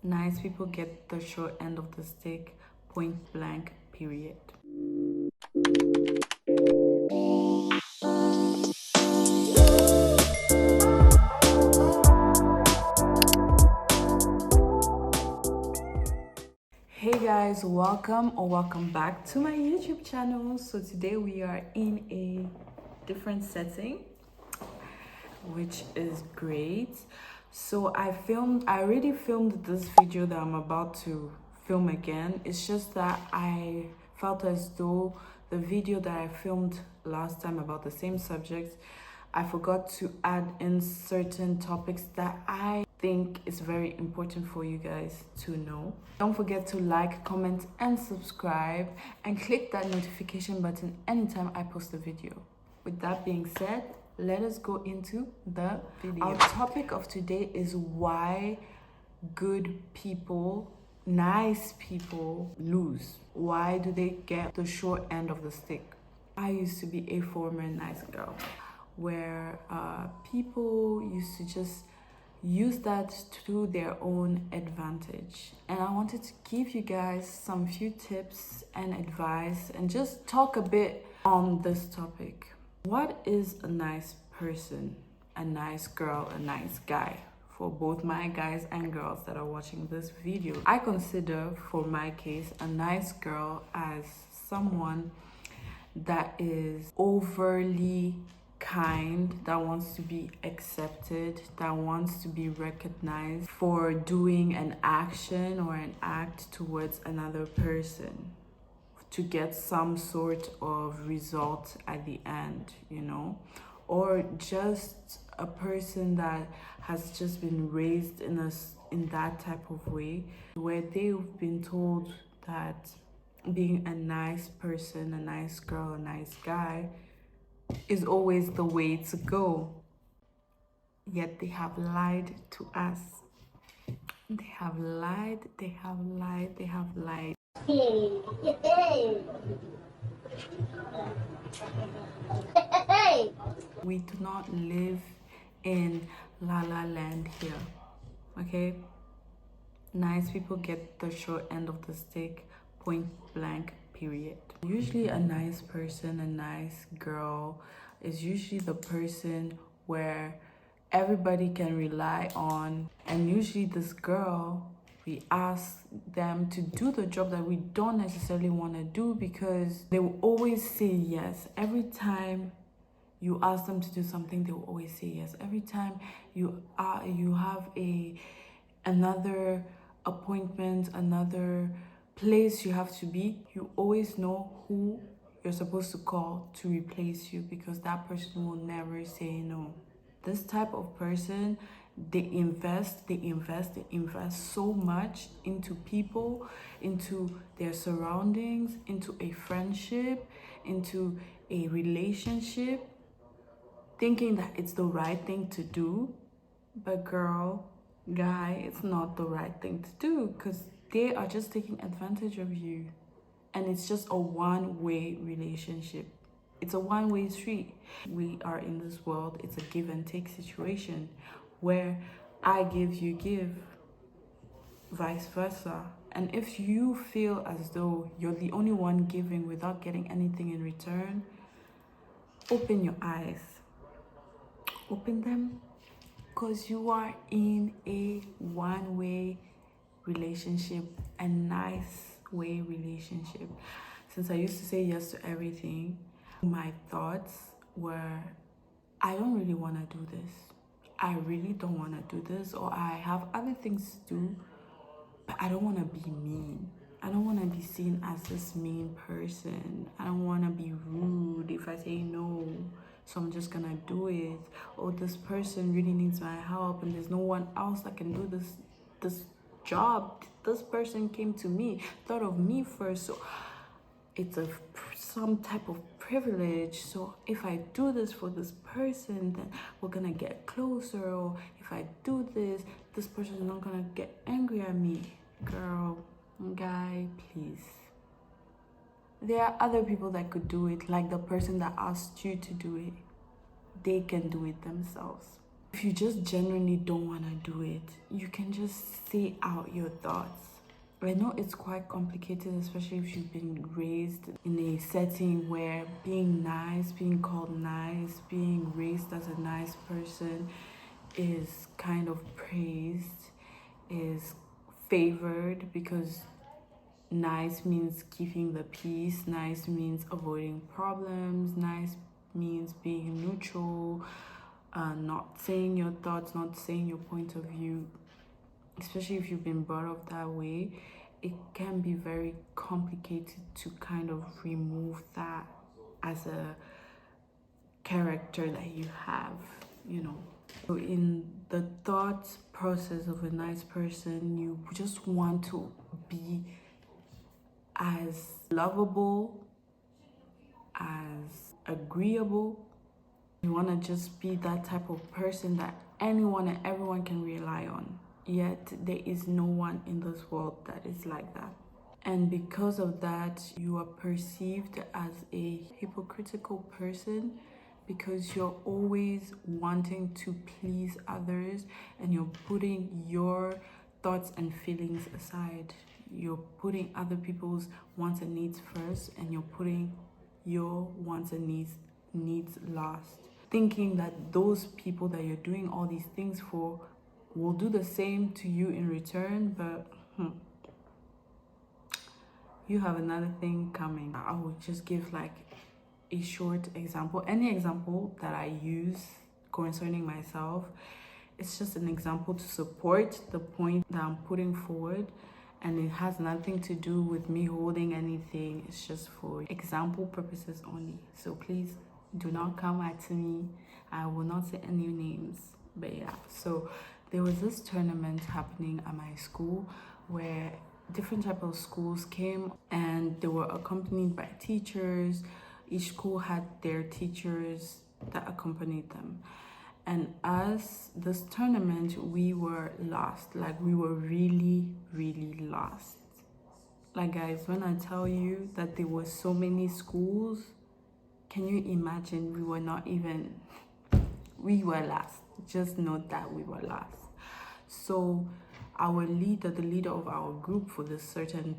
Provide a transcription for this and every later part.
Nice people get the short end of the stick, point blank, period. Hey guys, welcome back to my YouTube channel. So today we are in a different setting, which is great. So I already filmed this video that I'm about to film again. It's just that I felt as though the video that I filmed last time about the same subject, I forgot to add in certain topics that I think is very important for you guys to know. Don't forget to like, comment, and subscribe, and click that notification button anytime I post a video. With that being said, let us go into the video. Our topic of today is why good people, nice people lose. Why do they get the short end of the stick? I used to be a former nice girl where people used to just use that to their own advantage, and I wanted to give you guys some few tips and advice and just talk a bit on this topic. What is a nice person, a nice girl, a nice guy? For both my guys and girls that are watching this video, I consider, for my case, a nice girl as someone that is overly kind, that wants to be accepted, that wants to be recognized for doing an action or an act towards another person to get some sort of result at the end, you know, or just a person that has just been raised in that type of way where they've been told that being a nice person, a nice girl, a nice guy is always the way to go. Yet they have lied to us. They have lied, they have lied, they have lied. We do not live in La La Land here, okay? Nice people get the short end of the stick, point blank, period. Usually a nice person, a nice girl is usually the person where everybody can rely on, and usually this girl, we ask them to do the job that we don't necessarily want to do because they will always say yes. Every time you ask them to do something, they will always say yes. Every time you have another appointment, another place you have to be, you always know who you're supposed to call to replace you because that person will never say no. This type of person, they invest so much into people, into their surroundings, into a friendship, into a relationship, thinking that it's the right thing to do. But girl, guy, it's not the right thing to do because they are just taking advantage of you. And it's just a one-way relationship. It's a one-way street. We are in this world, it's a give and take situation where I give, you give, vice versa. And if you feel as though you're the only one giving without getting anything in return, open your eyes. Open them, because you are in a one-way relationship, a nice way relationship. Since I used to say yes to everything, my thoughts were, I don't really want to do this. I really don't want to do this, or I have other things to do, but I don't want to be mean. I don't want to be seen as this mean person. I don't want to be rude if I say no, so I'm just gonna do it. Or this person really needs my help and there's no one else that can do this job. This person came to me, thought of me first, so it's some type of privilege. So if I do this for this person, then we're gonna get closer. Or if I do this person is not gonna get angry at me. Girl, guy, please. There are other people that could do it, like the person that asked you to do it. They can do it themselves. If you just genuinely don't want to do it, you can just say out your thoughts. I know it's quite complicated, especially if you've been raised in a setting where being nice, being called nice, being raised as a nice person is kind of praised, is favored, because nice means giving the peace, nice means avoiding problems, nice means being neutral, not saying your thoughts, not saying your point of view. Especially if you've been brought up that way, it can be very complicated to kind of remove that as a character that you have, you know. So in the thought process of a nice person, you just want to be as lovable, as agreeable. You want to just be that type of person that anyone and everyone can rely on. Yet there is no one in this world that is like that. And because of that, you are perceived as a hypocritical person, because you're always wanting to please others and you're putting your thoughts and feelings aside. You're putting other people's wants and needs first, and you're putting your wants and needs last, thinking that those people that you're doing all these things for will do the same to you in return. But you have another thing coming. I will just give like a short example. Any example that I use concerning myself, it's just an example to support the point that I'm putting forward, and it has nothing to do with me holding anything. It's just for example purposes only. So please do not come at me. I will not say any names, but yeah. So there was this tournament happening at my school where different type of schools came, and they were accompanied by teachers. Each school had their teachers that accompanied them. And as this tournament, we were lost. Like, we were really, really lost. Like, guys, when I tell you that there were so many schools, can you imagine? We were lost. Just note that we were lost. So our leader, the leader of our group for this certain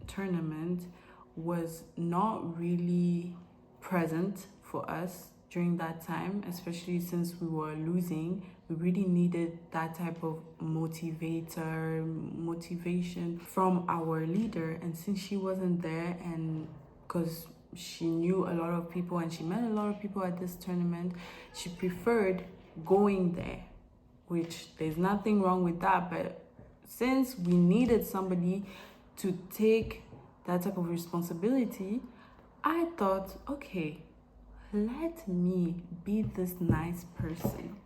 tournament, was not really present for us during that time, especially since we were losing. We really needed that type of motivation from our leader. And since she wasn't there, and because she knew a lot of people and she met a lot of people at this tournament, she preferred going there, which there's nothing wrong with that. But since we needed somebody to take that type of responsibility, I thought, okay, let me be this nice person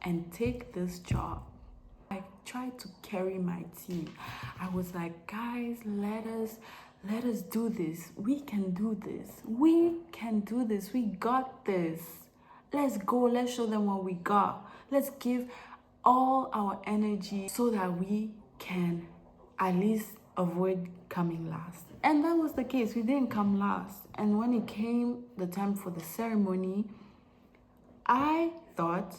and take this job. I tried to carry my team. I was like, guys, let us do this. We can do this. We can do this. We got this. Let's go. Let's show them what we got. Let's give all our energy so that we can at least avoid coming last. And that was the case. We didn't come last. And when it came the time for the ceremony, I thought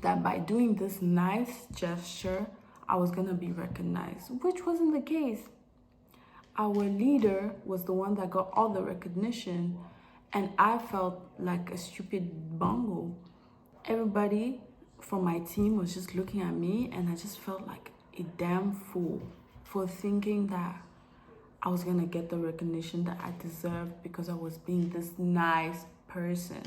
that by doing this nice gesture, I was gonna be recognized, which wasn't the case. Our leader was the one that got all the recognition, and I felt like a stupid bungle. Everybody from my team was just looking at me, and I just felt like a damn fool for thinking that I was gonna get the recognition that I deserved because I was being this nice person.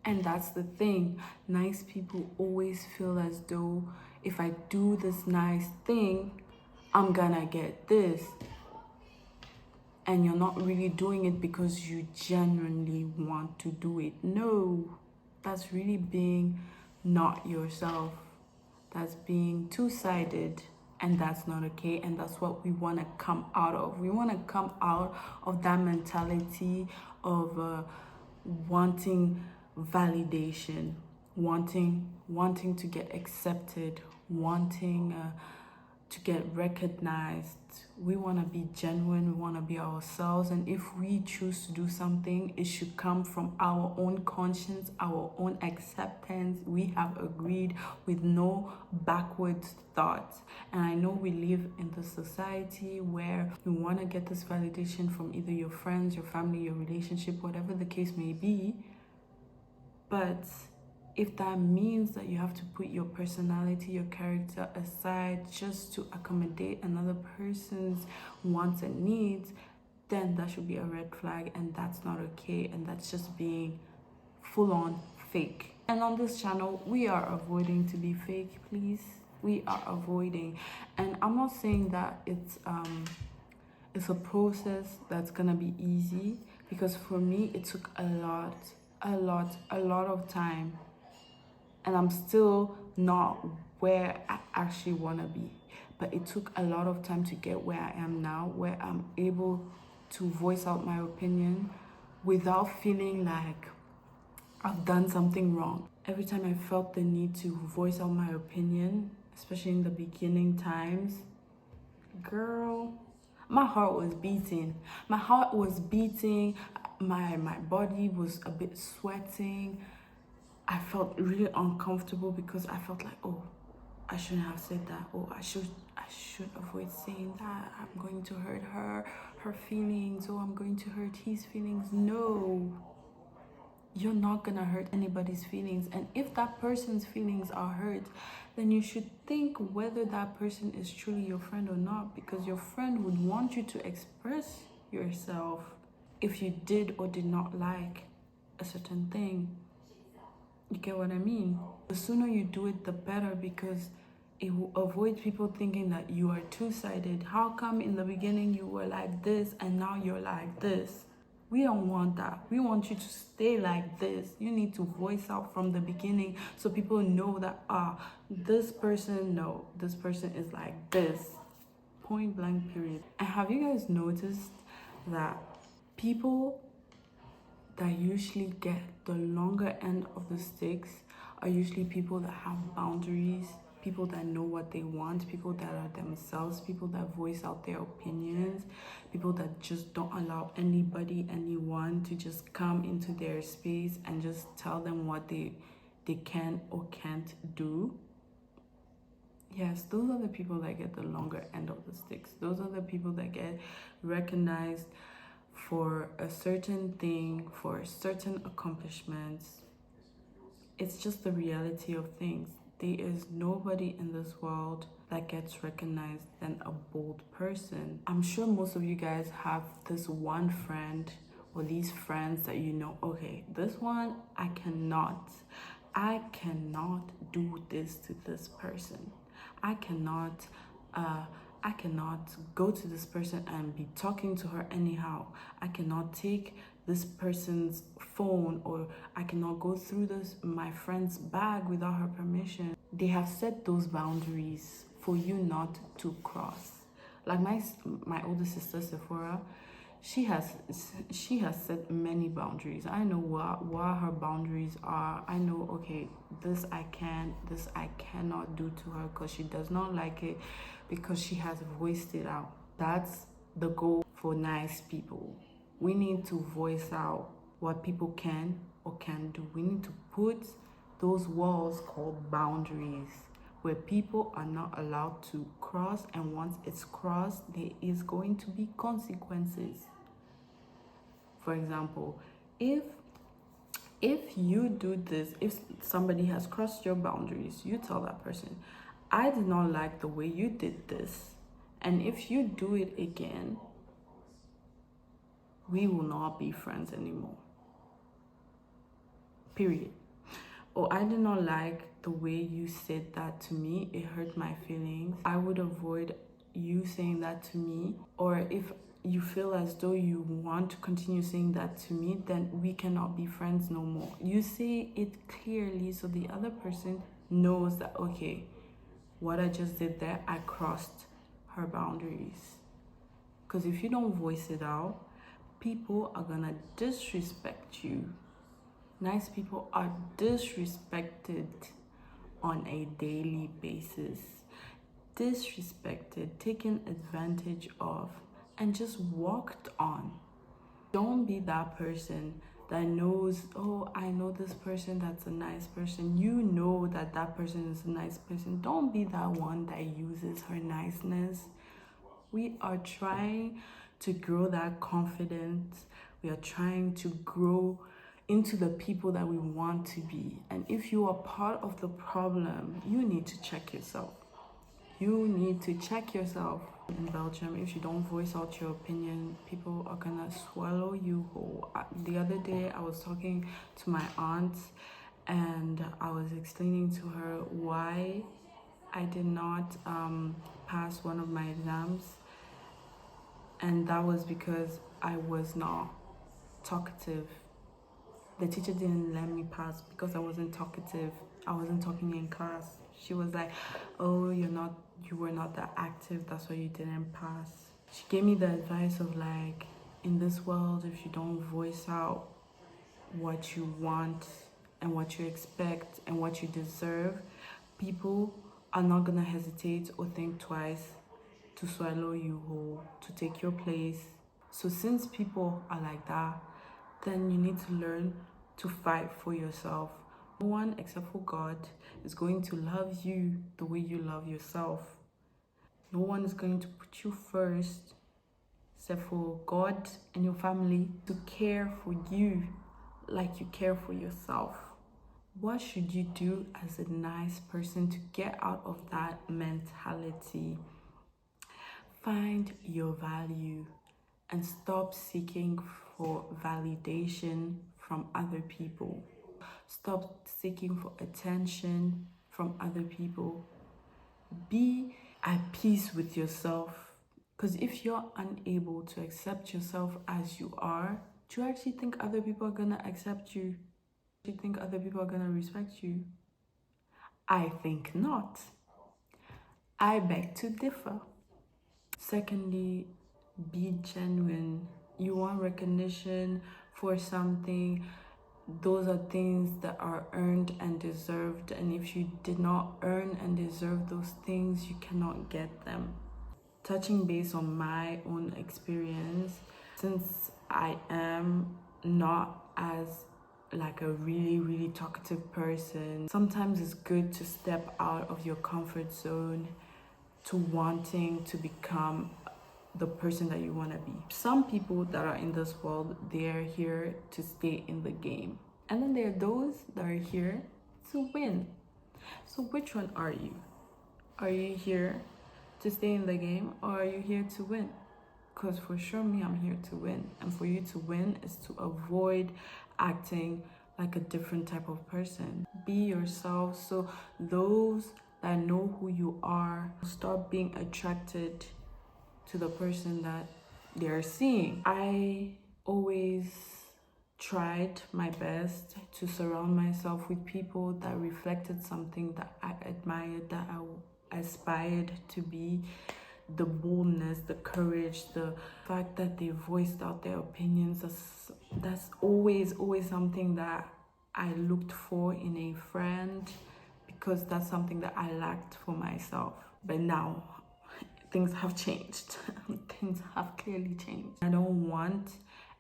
And that's the thing. Nice people always feel as though if I do this nice thing, I'm gonna get this. And you're not really doing it because you genuinely want to do it. No, that's really being not yourself. That's being two-sided, and that's not okay. And that's what we want to come out of. We want to come out of that mentality of wanting validation, wanting to get accepted, wanting to get recognized. We want to be genuine, we want to be ourselves, and if we choose to do something, it should come from our own conscience, our own acceptance. We have agreed with no backwards thoughts. And I know we live in the society where you want to get this validation from either your friends, your family, your relationship, whatever the case may be. But if that means that you have to put your personality, your character aside just to accommodate another person's wants and needs, then that should be a red flag, and that's not okay, and that's just being full-on fake. And on this channel, we are avoiding to be fake, please. We are avoiding. And I'm not saying that it's a process that's gonna be easy, because for me, it took a lot of time. And I'm still not where I actually want to be. But it took a lot of time to get where I am now, where I'm able to voice out my opinion without feeling like I've done something wrong. Every time I felt the need to voice out my opinion, especially in the beginning times, girl, my heart was beating. My heart was beating. My body was a bit sweating. I felt really uncomfortable because I felt like, oh, I shouldn't have said that. Oh, I should avoid saying that. I'm going to hurt her feelings. Oh, I'm going to hurt his feelings. No, you're not gonna hurt anybody's feelings. And if that person's feelings are hurt, then you should think whether that person is truly your friend or not, because your friend would want you to express yourself if you did or did not like a certain thing. You get what I mean? The sooner you do it, the better, because it will avoid people thinking that you are two-sided. How come in the beginning you were like this and now you're like this? We don't want that. We want you to stay like this. You need to voice out from the beginning so people know that, this person is like this. Point blank period. And have you guys noticed that people that usually get the longer end of the sticks are usually people that have boundaries, people that know what they want, people that are themselves, people that voice out their opinions, people that just don't allow anyone to just come into their space and just tell them what they can or can't do. Yes, those are the people that get the longer end of the sticks. Those are the people that get recognized for a certain thing, for certain accomplishments. It's just the reality of things. There is nobody in this world that gets recognized than a bold person. I'm sure most of you guys have this one friend or these friends that you know, okay, this one, I cannot do this to this person. I cannot go to this person and be talking to her anyhow. I cannot take this person's phone, or I cannot go through my friend's bag without her permission. They have set those boundaries for you not to cross. Like my older sister Sephora, she has set many boundaries. I know what her boundaries are. I know, okay, this I cannot do to her because she does not like it, because she has voiced it out. That's the goal for nice people. We need to voice out what people can or can't do. We need to put those walls called boundaries where people are not allowed to cross, and once it's crossed, there is going to be consequences. For example, if you do this, if somebody has crossed your boundaries, you tell that person, I did not like the way you did this, and if you do it again, we will not be friends anymore. Period. Or I did not like the way you said that to me, it hurt my feelings. I would avoid you saying that to me. Or if you feel as though you want to continue saying that to me, then we cannot be friends no more. You say it clearly so the other person knows that, okay, what I just did there, I crossed her boundaries. Because if you don't voice it out, people are gonna disrespect you. Nice people are disrespected on a daily basis. disrespected, taken advantage of, and just walked on. Don't be that person that knows, oh, I know this person that's a nice person. You know that that person is a nice person. Don't be that one that uses her niceness. We are trying to grow that confidence. We are trying to grow into the people that we want to be. And if you are part of the problem, you need to check yourself. You need to check yourself. In Belgium, if you don't voice out your opinion, people are gonna swallow you whole. The other day, I was talking to my aunt and I was explaining to her why I did not pass one of my exams, and that was because I was not talkative. The teacher didn't let me pass because I wasn't talkative. I wasn't talking in class. She was like, oh, you were not that active, that's why you didn't pass. She gave me the advice of like, in this world, if you don't voice out what you want and what you expect and what you deserve, people are not gonna hesitate or think twice to swallow you whole, to take your place. So since people are like that, then you need to learn to fight for yourself. No one except for God is going to love you the way you love yourself. No one is going to put you first except for God and your family to care for you like you care for yourself. What should you do as a nice person to get out of that mentality? Find your value and stop seeking for validation from other people. Stop seeking for attention from other people. Be at peace with yourself. Because if you're unable to accept yourself as you are, do you actually think other people are gonna accept you? Do you think other people are gonna respect you? I think not. I beg to differ. Secondly, be genuine. You want recognition for something, those are things that are earned and deserved, and if you did not earn and deserve those things, you cannot get them. Touching base on my own experience, since I am not as like a really talkative person, sometimes it's good to step out of your comfort zone to wanting to become the person that you want to be. Some people that are in this world, they're here to stay in the game, and then there are those that are here to win. So which one are you? Are you here to stay in the game, or are you here to win? Because for sure me, I'm here to win, and for you to win is to avoid acting like a different type of person. Be yourself, so those that know who you are stop being attracted to the person that they're seeing. I always tried my best to surround myself with people that reflected something that I admired, that I aspired to be. The boldness, the courage, the fact that they voiced out their opinions, that's always something that I looked for in a friend, because that's something that I lacked for myself. But now things have changed. Things have clearly changed. I don't want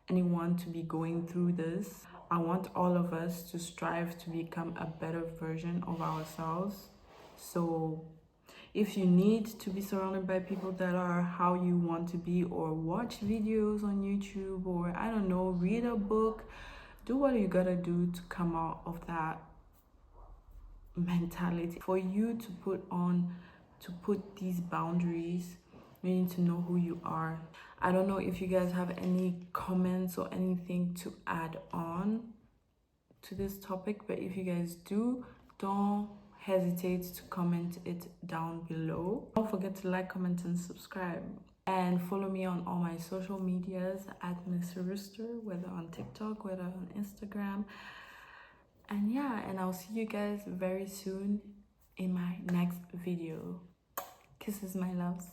anyone to be going through this. I want all of us to strive to become a better version of ourselves. So if you need to be surrounded by people that are how you want to be, or watch videos on YouTube, or I don't know, read a book, do what you gotta do to come out of that mentality. For you to put these boundaries, you need to know who you are. I don't know if you guys have any comments or anything to add on to this topic, but if you guys do, don't hesitate to comment it down below. Don't forget to like, comment, and subscribe. And follow me on all my social medias at missruthster, whether on TikTok, whether on Instagram. And yeah, and I'll see you guys very soon in my next video. Kisses, my loves.